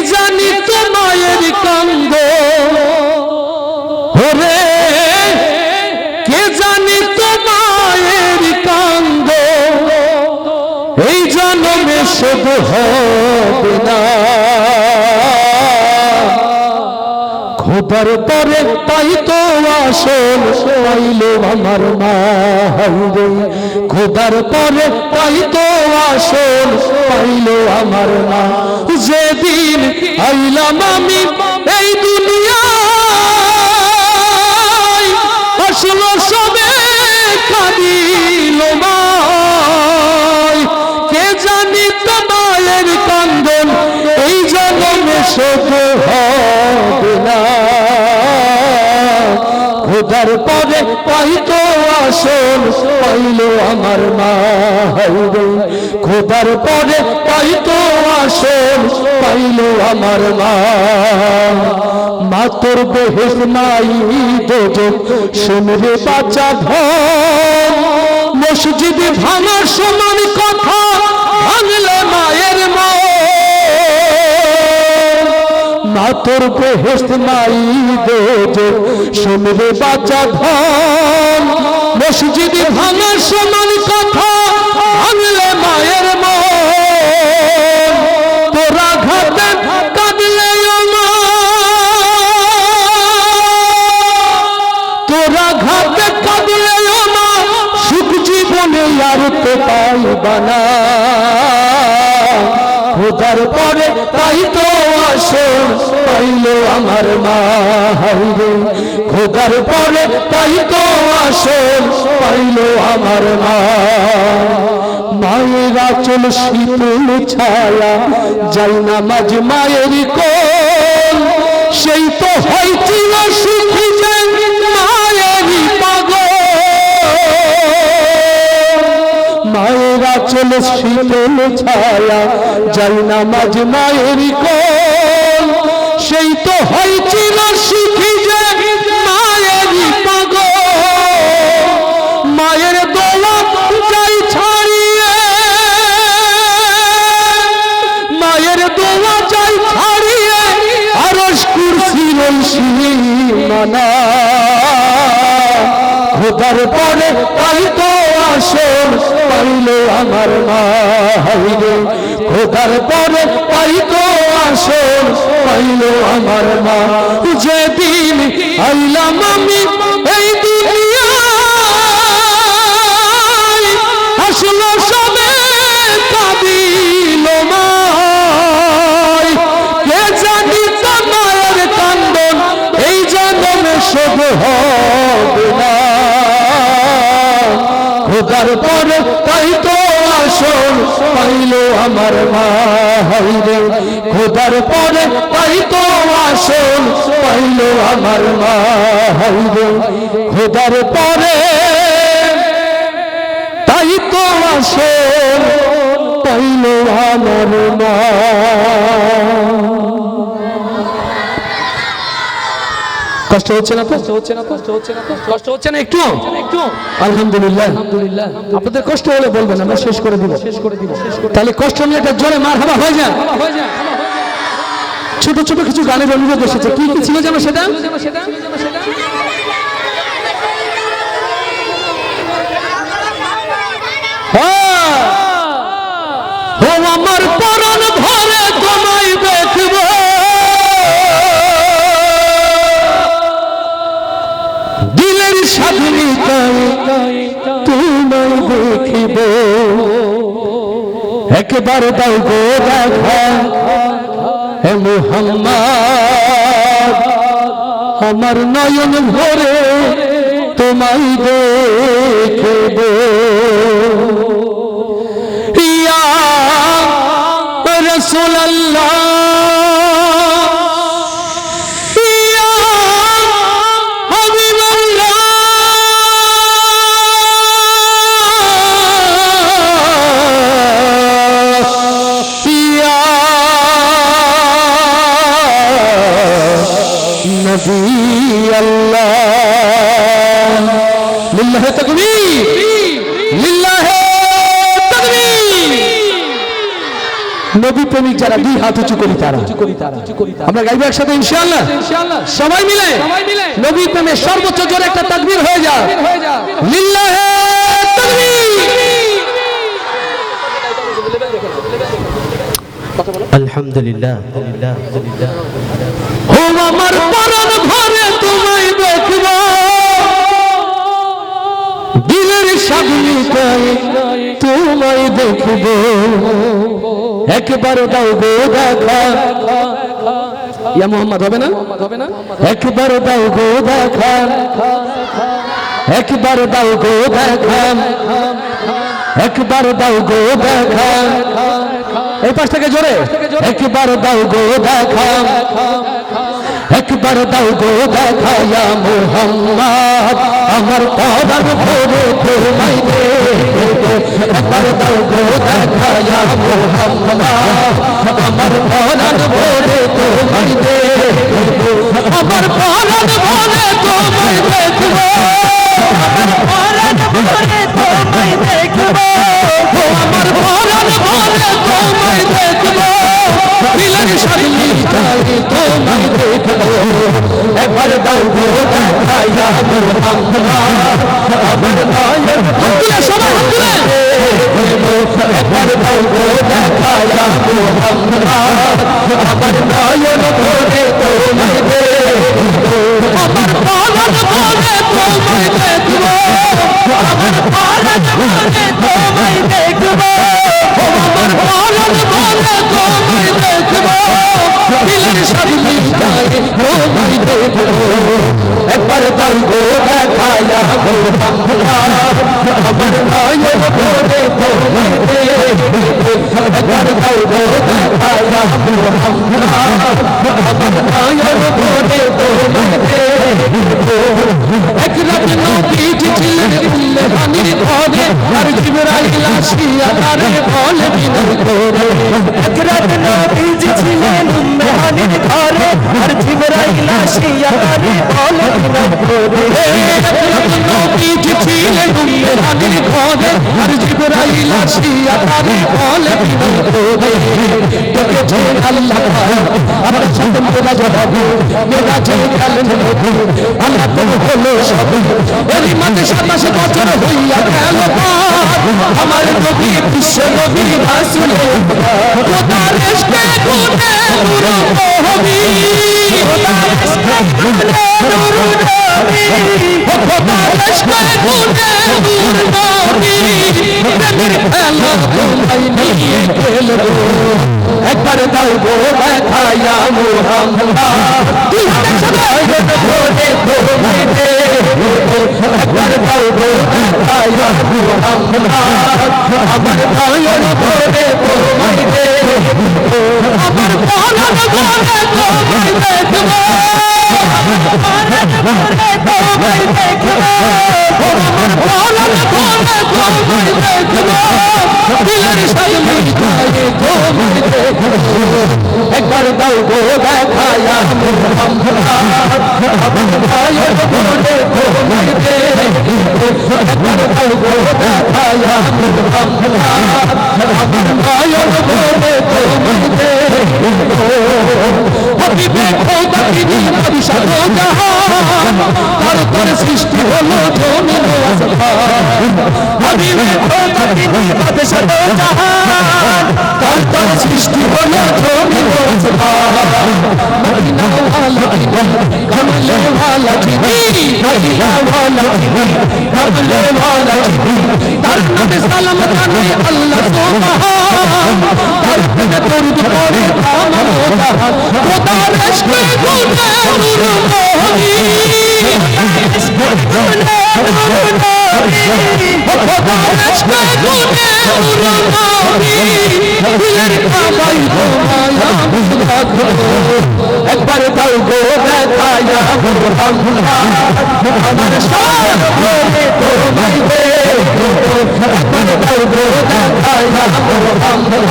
জানি তো মায়ের কান্দ ওরে কে জানি তো মায়ের কান্দ এই জন্মে শুধু হবে না খোদার পরে তাই তো আসল পাইল আমার মা হাইরে খোদার পরে তাই তো আসল পাইল আমার মা যেদিন আইলাম আমি এই দুনিয়ায় আসলো সবে কাঁদিল মা কে জানি তো মায়ের কান্দন এই জন্মে শুধু হবে না খোদার পরে তাই তো আসল পাইল আমার মা হাইরে খোদার পরে তাই তো আসল পাইল আমার মা মা তোর বেহেশ নাই দোজখ শুনরে বাচ্চা ধন মসজিদে ভাঙার সমান কথা ভাঙলে মায়ের মা মা তোর বেহেশ নাই দোজখ শুনরে বাচ্চা ধন মসজিদে ভাঙার সমান কথা ভাঙলে মায়ের মা তোরা ঘাটে কাঁদলে মা তোরা ঘাটে কাঁদলে মা সুখ জীবনে আর তো পাইবা না খোদার পরে তাই তো আসল পাইল আমার মা হাইরে খোদার পরে তাই তো আসল পাইল আমার মা মায়ের আঁচল শীতল ছায়া যাই না মাঝ মায়ের কোল সেই তো হয়েছিল সুখী যে মায়েরই পাগল মায়ের আঁচল শীতল ছায়া যাই না মাঝ মায়ের কোল সেই তো হয়েছিল সুখী যে মায়েরই পাগল মায়ের দোয়া যাই ছাড়িয়ে মায়ের দোয়া যাই ছাড়িয়ে আরশ কুরসির সীমানা খোদার পরে তাই তো আসল পাইল আমার মা হাইরে খোদার পরে তাই তো আসল পাইল আমার মা যেদিন আইলাম আমি এই দুনিয়ায় আসলো সবে কাঁদিল মা কে জানি তো মায়ের কান্দন এই জন্মে শুধু হবে না খোদার পরে তাই তো আসল পাইল আমার মা হাইরে খোদার পরে তাই তো আসল পাইল আমার মা হাইরে খোদার পরে তাই তো আসল পাইল আমার মা কষ্ট হচ্ছে না কষ্ট হচ্ছে না একটু আলহামদুলিল্লাহ আপনাদের কষ্ট হলে বলবেন আমরা শেষ করে দিব তাহলে কষ্ট নিয়ে একটা জোরে মারহাবা হয়ে যায় ছোট ছোট কিছু গানের অনুরোধ এসেছে কি কি ছিল যেন সেটা আমার পরাণ ভরে তোমায় দেখব দিলের স্বাধীনতায় তোমায় দেখিব একবার দাও গো দেখা হে মুহাম্মদ আমার নয়ন ভরে তোমায় দেখিব ইয়া রাসূলুল্লাহ নবী প্রেমিক যারা দুই হাত উঁচু করি তারা আমরা গাইবো একসাথে ইনশাআল্লাহ সবাই মিলে নবী প্রেমে সর্বোচ্চ জোরে একটা তাকবীর হয়ে যায় লিল্লাহি তাকবীর আলহামদুলিল্লাহ ও আমার পরাণ ঘরে তোমায় দেখব দিলের সাগরিকায় তোমায় দেখব একবার দাও গো দেখা ইয়া মোহাম্মদ হবে না একবার দাও গো দেখা একবার দাও গো দেখা একবার দাও গো দেখা এই পাশ থেকে জোরে একবার দাও গো দেখা একবার দাও গো দেখা ইয়া মুহাম্মদ আমার পরাণ ভরে তোমায় দেখব একবার দাও গো দেখা ইয়া মুহাম্মদ আমার পরাণ ভরে তোমায় দেখব আমার পরাণ ভরে তোমায় দেখব আমার পরাণ ভরে তোমায় দেখব আমার পরাণ ভরে তোমায় দেখব দিলের সাগরিকায় তোমায় দেখব একবার দাও গো দেখা ইয়া মুহাম্মদ আমার নয়ন ভরে সবাই একবার দাও গো দেখা ইয়া মুহাম্মদ আমার নয়ন ভরে তোমায় দেখব আমার পরাণ ভরে তোমায় দেখব আমার পরাণ ভরে তোমায় দেখব আমার পরাণ ভরে তোমায় দেখব দিলের সাগরিকায় তোমায় দেখব একবার দাও গো দেখা ইয়া মুহাম্মদ আমার নয়ন ভরে তোমায় দেখব একবার দাও গো দেখা ইয়া মুহাম্মদ আমার নয়ন ভরে তোমায় দেখব এক রাত নবীজি ছিলেন উম্মেহানির ঘরে আর জিবরাইল আসিয়া তারে বলে বিনয় করে এক রাত নবীজি ছিলেন উম্মেহানির ঘরে আর জিবরাইল আসিয়া তারে বলে বিনয় করে এক রাত নবীজি ছিলেন উম্মেহানির ঘরে আর জিবরাইল আসিয়া তারে বলে বিনয় করে দেখেছে আল্লাহ আমার সাথে মেরাজ হবে মেরাজে গেলেন নবী আল্লাহ তো হলো সব এরই মাঝে 27 বছর হইয়া গেল আমার নবী বিশ্ব নবী রাসূল খোদার ইশকে গুনে নূর নবী খোদার ইশকে গুনে নূর নবী খোদার ইশকে গুনে নূর নবী প্রেমের খেলা তোমায় নিয়ে খেলবো একবার দাও গো দেখা ইয়া মুহাম্মদ তুই সবাই ভরে তোমায় দেখব একবার দাও গো দেখা ইয়া মুহাম্মদ আমার নয়ন ভরে তোমায় দেখব আমার পরাণ ভরে তোমায় দেখব আমার পরাণ ভরে তোমায় দেখব আমার পরাণ ভরে তোমায় দেখব দিলের সাগরিকায় তোমায় দেখব একবার দাও গো দেখা ইয়া মুহাম্মদ আমার নয়ন ভরে তোমায় দেখব একবার দাও গো দেখা ইয়া মুহাম্মদ আমার নয়ন ভরে তোমায় দেখব হাবিবে খোদা তিনি নবী সারা জাহান তার সৃষ্টি হলো জমিন ও আসমান হাবিবে খোদা তিনি নবী সারা জাহান তার সৃষ্টি হলো জমিন ও আসমান মদিনা ওয়ালা তিনি কমলে ওয়ালা তিনি মদিনা ওয়ালা তিনি কমলে ওয়ালা তিনি তার নামে সালাম জানাই আল্লাহ সুবহান তার প্রেমে দরুদ পড়ে আমার জাহান খোদার ইশকে গুনে নূর নবী খোদার ইশকে গুনে নূর নবী খোদার ইশকে গুনে নূর নবী দিলের কাবাই তোমায় রাখবো একবার দাও গো দেখা ইয়া মুহাম্মদ আমার সারা ভরে তোমায় দেখব একবার দাও গো দেখা ইয়া মুহাম্মদ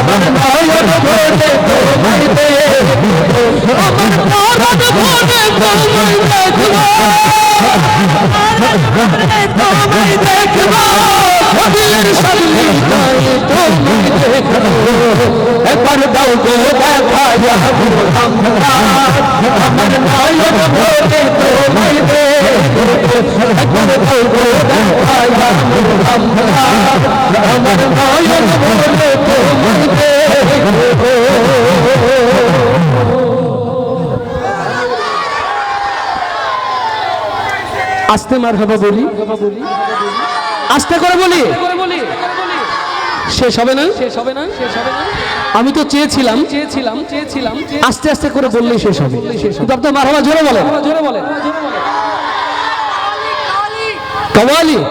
আমার নয়ন ভরে তোমায় দেখব আমার পরাণ ভরে তোমায় দেখব তোমায় দেখব নবীর সামনে তাই তোমায় দেখবো একবার দাও গো দেখা ইয়া মুহাম্মদ আমার নয়ন ভরে তোমায় দেখবো একবার দাও গো দেখা ইয়া মুহাম্মদ আমার নয়ন ভরে তোমায় দেখবো আস্তে মারহাবা বলি আস্তে করে বলি শেষ হবে না আমি তো চেয়েছিলাম আস্তে আস্তে করে বললেই শেষ হবে কিন্তু আপনার মারহাবা জোরে বলেন কাওয়ালি